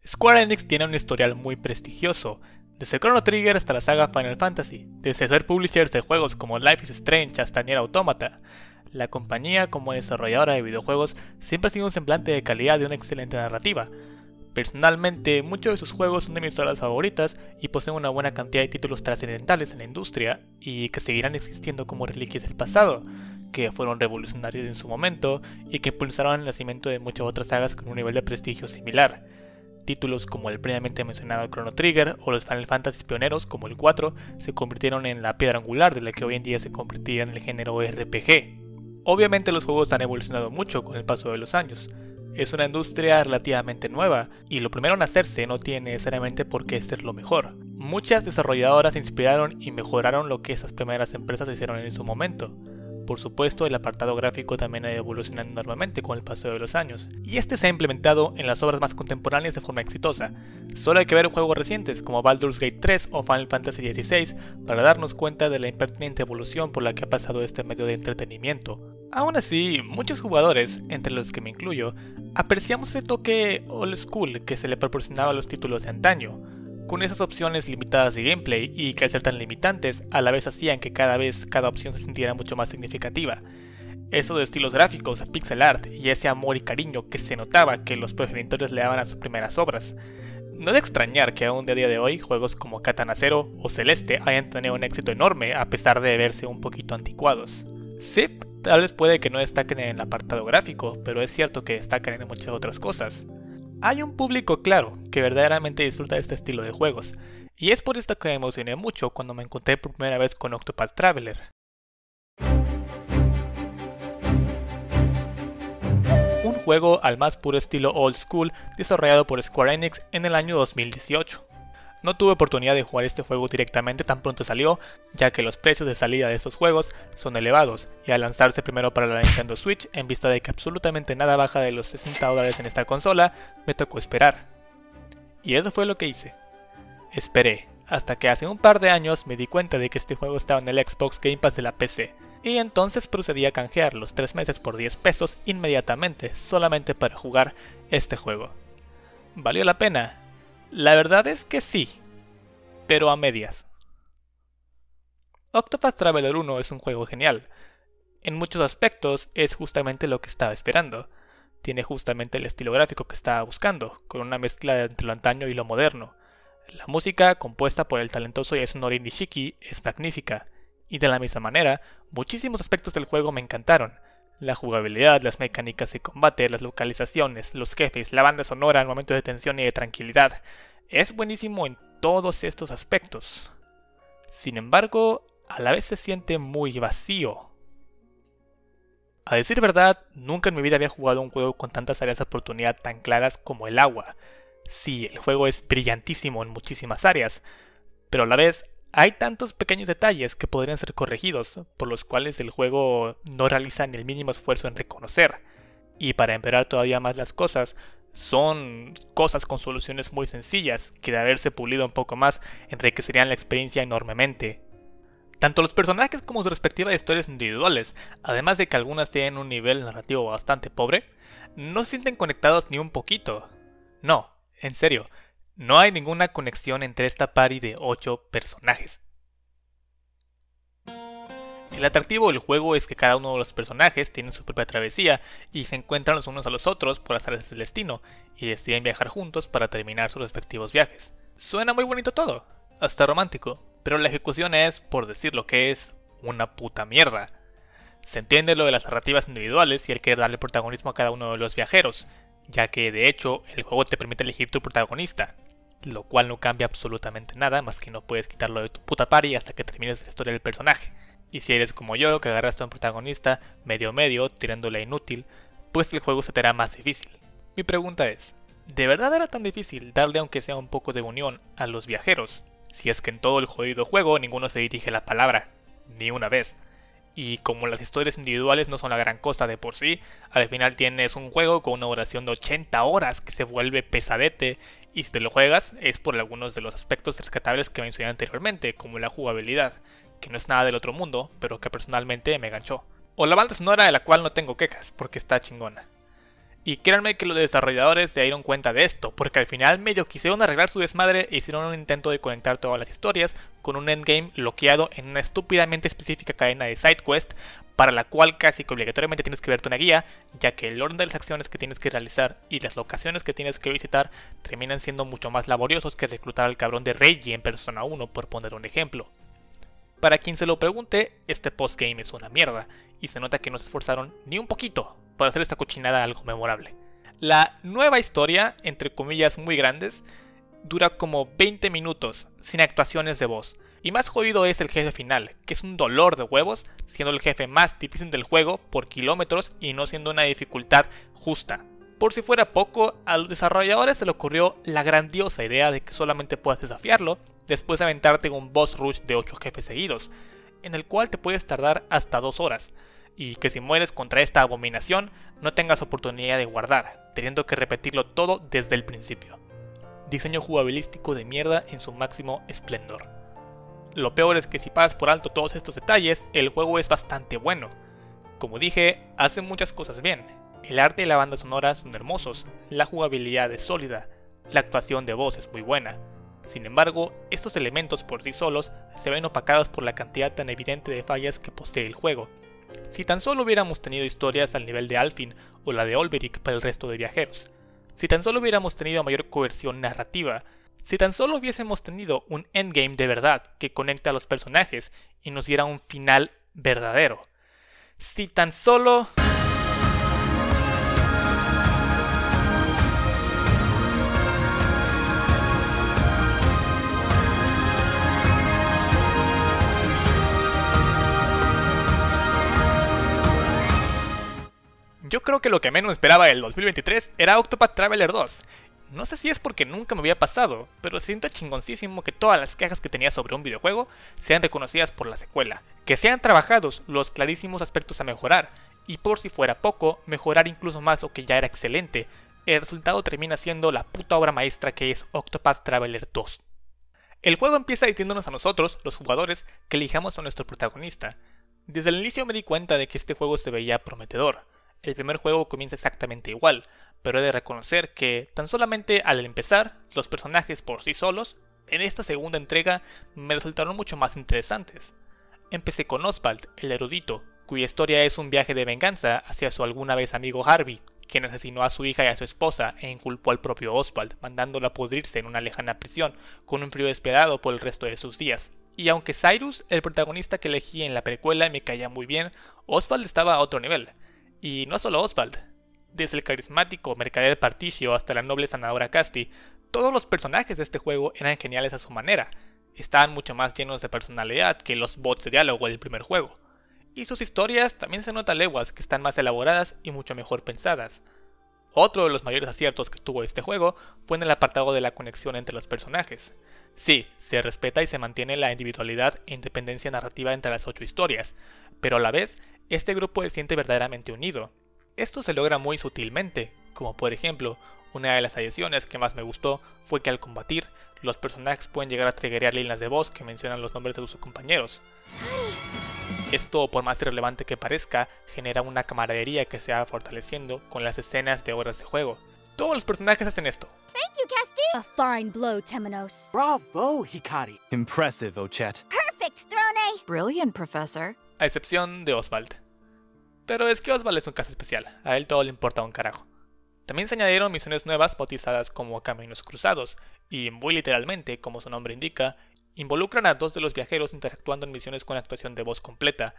Square Enix tiene un historial muy prestigioso, desde Chrono Trigger hasta la saga Final Fantasy, desde ser publishers de juegos como Life is Strange hasta Nier Automata. La compañía, como desarrolladora de videojuegos, siempre ha sido un semblante de calidad y una excelente narrativa. Personalmente, muchos de sus juegos son de mis historias favoritas y poseen una buena cantidad de títulos trascendentales en la industria y que seguirán existiendo como reliquias del pasado, que fueron revolucionarios en su momento y que impulsaron el nacimiento de muchas otras sagas con un nivel de prestigio similar. Títulos como el previamente mencionado Chrono Trigger o los Final Fantasy pioneros como el 4 se convirtieron en la piedra angular de la que hoy en día se convertiría en el género RPG. Obviamente los juegos han evolucionado mucho con el paso de los años. Es una industria relativamente nueva y lo primero en hacerse no tiene necesariamente por qué ser lo mejor. Muchas desarrolladoras se inspiraron y mejoraron lo que esas primeras empresas hicieron en su momento. Por supuesto, el apartado gráfico también ha evolucionado enormemente con el paso de los años, y este se ha implementado en las obras más contemporáneas de forma exitosa. Solo hay que ver juegos recientes como Baldur's Gate 3 o Final Fantasy XVI para darnos cuenta de la impertinente evolución por la que ha pasado este medio de entretenimiento. Aún así, muchos jugadores, entre los que me incluyo, apreciamos ese toque old school que se le proporcionaba a los títulos de antaño, con esas opciones limitadas de gameplay y que al ser tan limitantes, a la vez hacían que cada vez cada opción se sintiera mucho más significativa. Eso de estilos gráficos, pixel art y ese amor y cariño que se notaba que los progenitores le daban a sus primeras obras. No es de extrañar que aún de día de hoy juegos como Katana Zero o Celeste hayan tenido un éxito enorme a pesar de verse un poquito anticuados. Sí, tal vez puede que no destaquen en el apartado gráfico, pero es cierto que destacan en muchas otras cosas. Hay un público claro que verdaderamente disfruta de este estilo de juegos, y es por esto que me emocioné mucho cuando me encontré por primera vez con Octopath Traveler. Un juego al más puro estilo old school desarrollado por Square Enix en el año 2018. No tuve oportunidad de jugar este juego directamente tan pronto salió, ya que los precios de salida de estos juegos son elevados, y al lanzarse primero para la Nintendo Switch, en vista de que absolutamente nada baja de los $60 en esta consola, me tocó esperar. Y eso fue lo que hice. Esperé, hasta que hace un par de años me di cuenta de que este juego estaba en el Xbox Game Pass de la PC, y entonces procedí a canjear los 3 meses por 10 pesos inmediatamente, solamente para jugar este juego. ¿Valió la pena? La verdad es que sí, pero a medias. Octopath Traveler 1 es un juego genial. En muchos aspectos es justamente lo que estaba esperando. Tiene justamente el estilo gráfico que estaba buscando, con una mezcla entre lo antaño y lo moderno. La música, compuesta por el talentoso Yasunori Nishiki, es magnífica, y de la misma manera, muchísimos aspectos del juego me encantaron. La jugabilidad, las mecánicas de combate, las localizaciones, los jefes, la banda sonora en momentos de tensión y de tranquilidad. Es buenísimo en todos estos aspectos. Sin embargo, a la vez se siente muy vacío. A decir verdad, nunca en mi vida había jugado un juego con tantas áreas de oportunidad tan claras como el agua. Sí, el juego es brillantísimo en muchísimas áreas, pero a la vez hay tantos pequeños detalles que podrían ser corregidos, por los cuales el juego no realiza ni el mínimo esfuerzo en reconocer. Y para empeorar todavía más las cosas, son cosas con soluciones muy sencillas, que de haberse pulido un poco más, enriquecerían la experiencia enormemente. Tanto los personajes como sus respectivas historias individuales, además de que algunas tienen un nivel narrativo bastante pobre, no se sienten conectados ni un poquito. No, en serio. No hay ninguna conexión entre esta party de 8 personajes. El atractivo del juego es que cada uno de los personajes tiene su propia travesía y se encuentran los unos a los otros por azares del destino y deciden viajar juntos para terminar sus respectivos viajes. Suena muy bonito todo, hasta romántico, pero la ejecución es, por decir lo que es, una puta mierda. Se entiende lo de las narrativas individuales y el querer darle protagonismo a cada uno de los viajeros, ya que de hecho el juego te permite elegir tu protagonista, lo cual no cambia absolutamente nada más que no puedes quitarlo de tu puta party hasta que termines la historia del personaje. Y si eres como yo, que agarraste a un protagonista medio tirándole inútil, pues el juego se te hará más difícil. Mi pregunta es, ¿de verdad era tan difícil darle aunque sea un poco de unión a los viajeros? Si es que en todo el jodido juego ninguno se dirige la palabra, ni una vez. Y como las historias individuales no son la gran cosa de por sí, al final tienes un juego con una duración de 80 horas que se vuelve pesadete, y si te lo juegas es por algunos de los aspectos rescatables que mencioné anteriormente, como la jugabilidad, que no es nada del otro mundo, pero que personalmente me ganchó. O la banda sonora de la cual no tengo quejas, porque está chingona. Y créanme que los desarrolladores se dieron cuenta de esto, porque al final medio quisieron arreglar su desmadre e hicieron un intento de conectar todas las historias con un endgame bloqueado en una estúpidamente específica cadena de sidequest, para la cual casi que obligatoriamente tienes que verte una guía, ya que el orden de las acciones que tienes que realizar y las locaciones que tienes que visitar terminan siendo mucho más laboriosos que reclutar al cabrón de Reggie en Persona 1, por poner un ejemplo. Para quien se lo pregunte, este postgame es una mierda, y se nota que no se esforzaron ni un poquito para hacer esta cochinada algo memorable. La nueva historia, entre comillas muy grandes, dura como 20 minutos, sin actuaciones de voz. Y más jodido es el jefe final, que es un dolor de huevos, siendo el jefe más difícil del juego por kilómetros y no siendo una dificultad justa. Por si fuera poco, a los desarrolladores se le ocurrió la grandiosa idea de que solamente puedas desafiarlo después de aventarte un boss rush de 8 jefes seguidos, en el cual te puedes tardar hasta 2 horas, y que si mueres contra esta abominación no tengas oportunidad de guardar, teniendo que repetirlo todo desde el principio. Diseño jugabilístico de mierda en su máximo esplendor. Lo peor es que si pasas por alto todos estos detalles, el juego es bastante bueno. Como dije, hace muchas cosas bien. El arte y la banda sonora son hermosos, la jugabilidad es sólida, la actuación de voz es muy buena. Sin embargo, estos elementos por sí solos se ven opacados por la cantidad tan evidente de fallas que posee el juego. Si tan solo hubiéramos tenido historias al nivel de Alfyn o la de Olberic para el resto de viajeros, si tan solo hubiéramos tenido mayor coerción narrativa, si tan solo hubiésemos tenido un endgame de verdad que conecte a los personajes y nos diera un final verdadero, si tan solo... Yo creo que lo que menos esperaba del 2023 era Octopath Traveler 2. No sé si es porque nunca me había pasado, pero siento chingoncísimo que todas las quejas que tenía sobre un videojuego sean reconocidas por la secuela. Que sean trabajados los clarísimos aspectos a mejorar, y por si fuera poco, mejorar incluso más lo que ya era excelente. El resultado termina siendo la puta obra maestra que es Octopath Traveler 2. El juego empieza diciéndonos a nosotros, los jugadores, que elijamos a nuestro protagonista. Desde el inicio me di cuenta de que este juego se veía prometedor. El primer juego comienza exactamente igual, pero he de reconocer que, tan solamente al empezar, los personajes por sí solos, en esta segunda entrega, me resultaron mucho más interesantes. Empecé con Oswald, el erudito, cuya historia es un viaje de venganza hacia su alguna vez amigo Harvey, quien asesinó a su hija y a su esposa e inculpó al propio Oswald, mandándolo a pudrirse en una lejana prisión, con un frío despiadado por el resto de sus días. Y aunque Cyrus, el protagonista que elegí en la precuela, me caía muy bien, Oswald estaba a otro nivel. Y no solo Oswald, desde el carismático mercader Particio hasta la noble sanadora Casti, todos los personajes de este juego eran geniales a su manera, estaban mucho más llenos de personalidad que los bots de diálogo del primer juego. Y sus historias también se nota leguas que están más elaboradas y mucho mejor pensadas. Otro de los mayores aciertos que tuvo este juego fue en el apartado de la conexión entre los personajes. Sí, se respeta y se mantiene la individualidad e independencia narrativa entre las 8 historias, pero a la vez, este grupo se siente verdaderamente unido. Esto se logra muy sutilmente, como por ejemplo, una de las adiciones que más me gustó fue que al combatir, los personajes pueden llegar a triggerear líneas de voz que mencionan los nombres de sus compañeros. Esto, por más irrelevante que parezca, genera una camaradería que se va fortaleciendo con las escenas de horas de juego. Todos los personajes hacen esto. Thank you, Casti. A fine blow, Temenos. Bravo, Hikari. Impressive, Ochette. Perfect, Throne. Brilliant, Professor. A excepción de Oswald. Pero es que Oswald es un caso especial, a él todo le importa un carajo. También se añadieron misiones nuevas bautizadas como Caminos Cruzados, y muy literalmente, como su nombre indica, involucran a 2 de los viajeros interactuando en misiones con actuación de voz completa.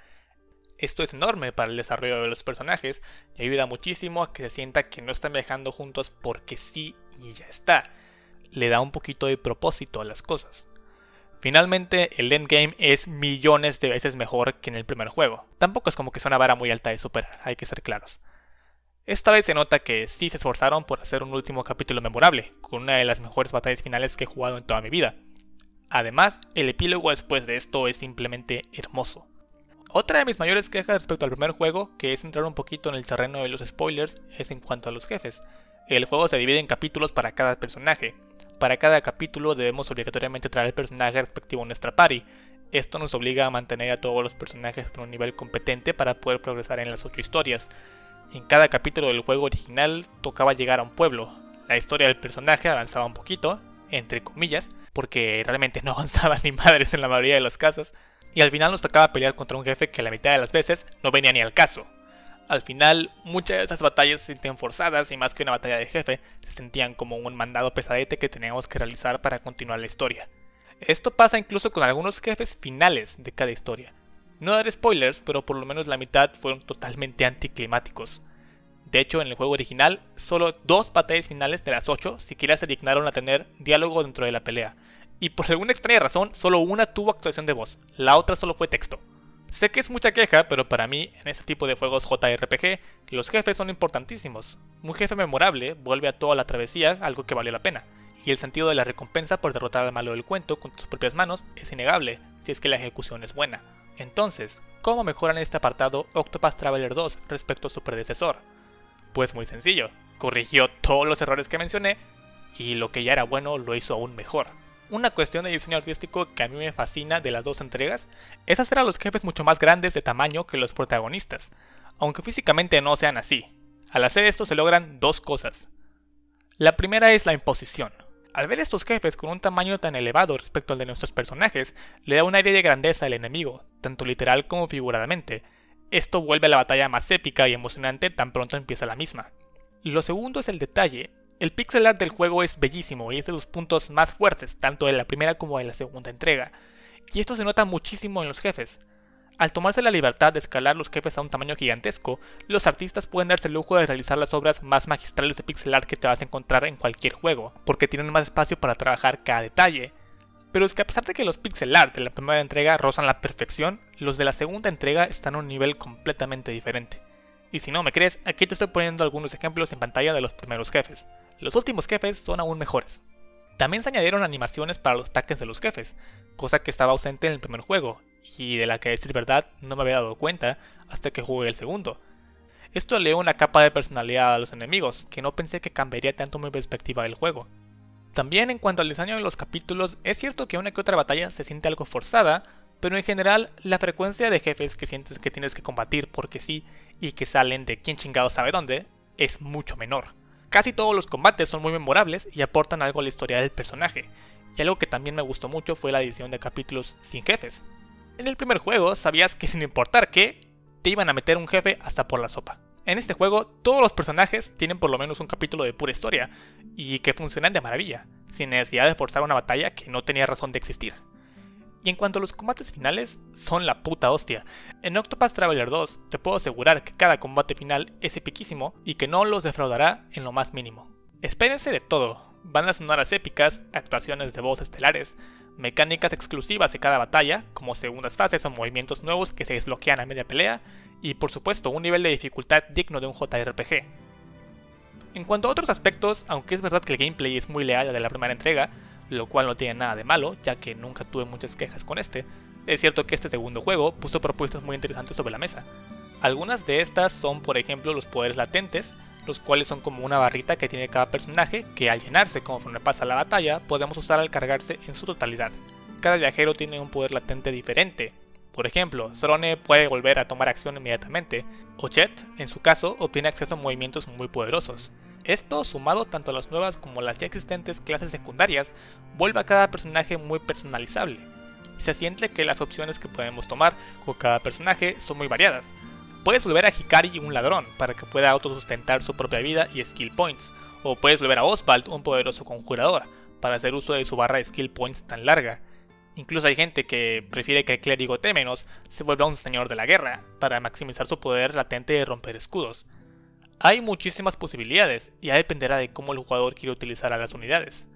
Esto es enorme para el desarrollo de los personajes y ayuda muchísimo a que se sienta que no están viajando juntos porque sí y ya está. Le da un poquito de propósito a las cosas. Finalmente, el endgame es millones de veces mejor que en el primer juego. Tampoco es como que sea una vara muy alta de superar, hay que ser claros. Esta vez se nota que sí se esforzaron por hacer un último capítulo memorable, con una de las mejores batallas finales que he jugado en toda mi vida. Además, el epílogo después de esto es simplemente hermoso. Otra de mis mayores quejas respecto al primer juego, que es entrar un poquito en el terreno de los spoilers, es en cuanto a los jefes. El juego se divide en capítulos para cada personaje. Para cada capítulo debemos obligatoriamente traer el personaje respectivo a nuestra party. Esto nos obliga a mantener a todos los personajes en un nivel competente para poder progresar en las 8 historias. En cada capítulo del juego original tocaba llegar a un pueblo. La historia del personaje avanzaba un poquito, entre comillas, porque realmente no avanzaba ni madres en la mayoría de los casos, y al final nos tocaba pelear contra un jefe que la mitad de las veces no venía ni al caso. Al final, muchas de esas batallas se sentían forzadas y más que una batalla de jefe, se sentían como un mandado pesadete que teníamos que realizar para continuar la historia. Esto pasa incluso con algunos jefes finales de cada historia. No daré spoilers, pero por lo menos la mitad fueron totalmente anticlimáticos. De hecho, en el juego original, solo 2 batallas finales de las 8 siquiera se dignaron a tener diálogo dentro de la pelea. Y por alguna extraña razón, solo una tuvo actuación de voz, la otra solo fue texto. Sé que es mucha queja, pero para mí, en este tipo de juegos JRPG, los jefes son importantísimos. Un jefe memorable vuelve a toda la travesía algo que valió la pena. Y el sentido de la recompensa por derrotar al malo del cuento con tus propias manos es innegable, si es que la ejecución es buena. Entonces, ¿cómo mejoran este apartado Octopath Traveler 2 respecto a su predecesor? Pues muy sencillo, corrigió todos los errores que mencioné, y lo que ya era bueno lo hizo aún mejor. Una cuestión de diseño artístico que a mí me fascina de las 2 entregas es hacer a los jefes mucho más grandes de tamaño que los protagonistas, aunque físicamente no sean así. Al hacer esto se logran 2 cosas. La primera es la imposición. Al ver estos jefes con un tamaño tan elevado respecto al de nuestros personajes, le da un aire de grandeza al enemigo, tanto literal como figuradamente. Esto vuelve a la batalla más épica y emocionante tan pronto empieza la misma. Lo segundo es el detalle. El pixel art del juego es bellísimo y es de los puntos más fuertes, tanto en la primera como en la segunda entrega, y esto se nota muchísimo en los jefes. Al tomarse la libertad de escalar los jefes a un tamaño gigantesco, los artistas pueden darse el lujo de realizar las obras más magistrales de pixel art que te vas a encontrar en cualquier juego, porque tienen más espacio para trabajar cada detalle. Pero es que a pesar de que los pixel art de la primera entrega rozan la perfección, los de la segunda entrega están a un nivel completamente diferente. Y si no me crees, aquí te estoy poniendo algunos ejemplos en pantalla de los primeros jefes. Los últimos jefes son aún mejores. También se añadieron animaciones para los ataques de los jefes, cosa que estaba ausente en el primer juego, y de la que a decir verdad no me había dado cuenta hasta que jugué el segundo. Esto le dio una capa de personalidad a los enemigos, que no pensé que cambiaría tanto mi perspectiva del juego. También en cuanto al diseño de los capítulos, es cierto que una que otra batalla se siente algo forzada, pero en general la frecuencia de jefes que sientes que tienes que combatir porque sí y que salen de quién chingado sabe dónde es mucho menor. Casi todos los combates son muy memorables y aportan algo a la historia del personaje, y algo que también me gustó mucho fue la edición de capítulos sin jefes. En el primer juego sabías que sin importar qué, te iban a meter un jefe hasta por la sopa. En este juego todos los personajes tienen por lo menos un capítulo de pura historia, y que funcionan de maravilla, sin necesidad de forzar una batalla que no tenía razón de existir. Y en cuanto a los combates finales, son la puta hostia. En Octopath Traveler 2 te puedo asegurar que cada combate final es epiquísimo y que no los defraudará en lo más mínimo. Espérense de todo, bandas sonoras épicas, actuaciones de voz estelares, mecánicas exclusivas de cada batalla, como segundas fases o movimientos nuevos que se desbloquean a media pelea, y por supuesto un nivel de dificultad digno de un JRPG. En cuanto a otros aspectos, aunque es verdad que el gameplay es muy leal al de la primera entrega, lo cual no tiene nada de malo, ya que nunca tuve muchas quejas con este, es cierto que este segundo juego puso propuestas muy interesantes sobre la mesa. Algunas de estas son por ejemplo los poderes latentes, los cuales son como una barrita que tiene cada personaje que al llenarse conforme pasa la batalla podemos usar al cargarse en su totalidad. Cada viajero tiene un poder latente diferente. Por ejemplo, Throne puede volver a tomar acción inmediatamente, o Jet, en su caso, obtiene acceso a movimientos muy poderosos. Esto, sumado tanto a las nuevas como a las ya existentes clases secundarias, vuelve a cada personaje muy personalizable. Y se siente que las opciones que podemos tomar con cada personaje son muy variadas. Puedes volver a Hikari un ladrón para que pueda autosustentar su propia vida y skill points, o puedes volver a Oswald un poderoso conjurador para hacer uso de su barra de skill points tan larga. Incluso hay gente que prefiere que el clérigo Temenos se vuelva un señor de la guerra para maximizar su poder latente de romper escudos. Hay muchísimas posibilidades y ya dependerá de cómo el jugador quiere utilizar a las unidades.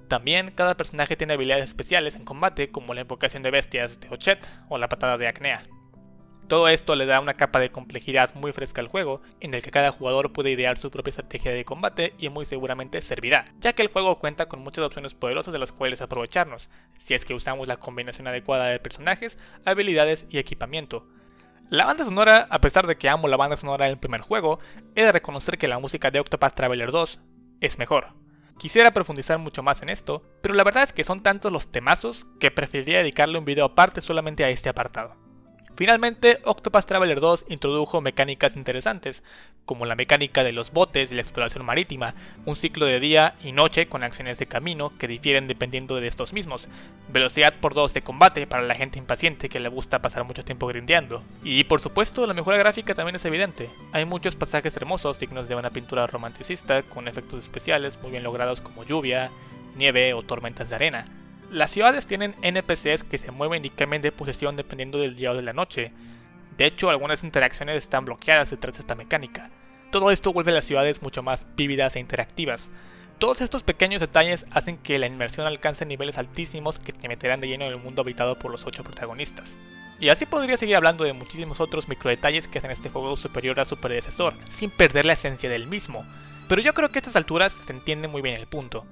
También cada personaje tiene habilidades especiales en combate como la invocación de bestias de Ochet o la patada de Acnea. Todo esto le da una capa de complejidad muy fresca al juego, en el que cada jugador puede idear su propia estrategia de combate y muy seguramente servirá, ya que el juego cuenta con muchas opciones poderosas de las cuales aprovecharnos, si es que usamos la combinación adecuada de personajes, habilidades y equipamiento. La banda sonora, a pesar de que amo la banda sonora del primer juego, he de reconocer que la música de Octopath Traveler 2 es mejor. Quisiera profundizar mucho más en esto, pero la verdad es que son tantos los temazos que preferiría dedicarle un video aparte solamente a este apartado. Finalmente, Octopath Traveler 2 introdujo mecánicas interesantes, como la mecánica de los botes y la exploración marítima, un ciclo de día y noche con acciones de camino que difieren dependiendo de estos mismos, velocidad por 2 de combate para la gente impaciente que le gusta pasar mucho tiempo grindeando, y por supuesto la mejora gráfica también es evidente. Hay muchos pasajes hermosos dignos de una pintura romanticista con efectos especiales muy bien logrados como lluvia, nieve o tormentas de arena. Las ciudades tienen NPCs que se mueven y cambian de posición dependiendo del día o de la noche. De hecho, algunas interacciones están bloqueadas detrás de esta mecánica. Todo esto vuelve las ciudades mucho más vívidas e interactivas. Todos estos pequeños detalles hacen que la inmersión alcance niveles altísimos que te meterán de lleno en el mundo habitado por los 8 protagonistas. Y así podría seguir hablando de muchísimos otros microdetalles que hacen este juego superior a su predecesor, sin perder la esencia del mismo. Pero yo creo que a estas alturas se entiende muy bien el punto.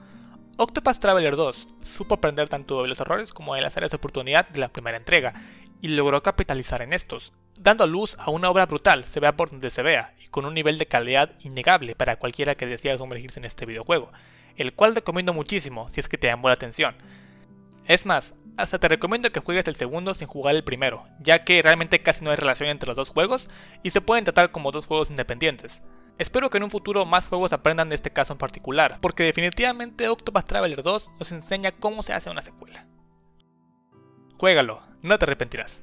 Octopath Traveler 2 supo aprender tanto de los errores como de las áreas de oportunidad de la primera entrega, y logró capitalizar en estos, dando a luz a una obra brutal, se vea por donde se vea, y con un nivel de calidad innegable para cualquiera que decida sumergirse en este videojuego, el cual recomiendo muchísimo si es que te llamó la atención. Es más, hasta te recomiendo que juegues el segundo sin jugar el primero, ya que realmente casi no hay relación entre los dos juegos y se pueden tratar como dos juegos independientes. Espero que en un futuro más juegos aprendan de este caso en particular, porque definitivamente Octopath Traveler 2 nos enseña cómo se hace una secuela. Juégalo, no te arrepentirás.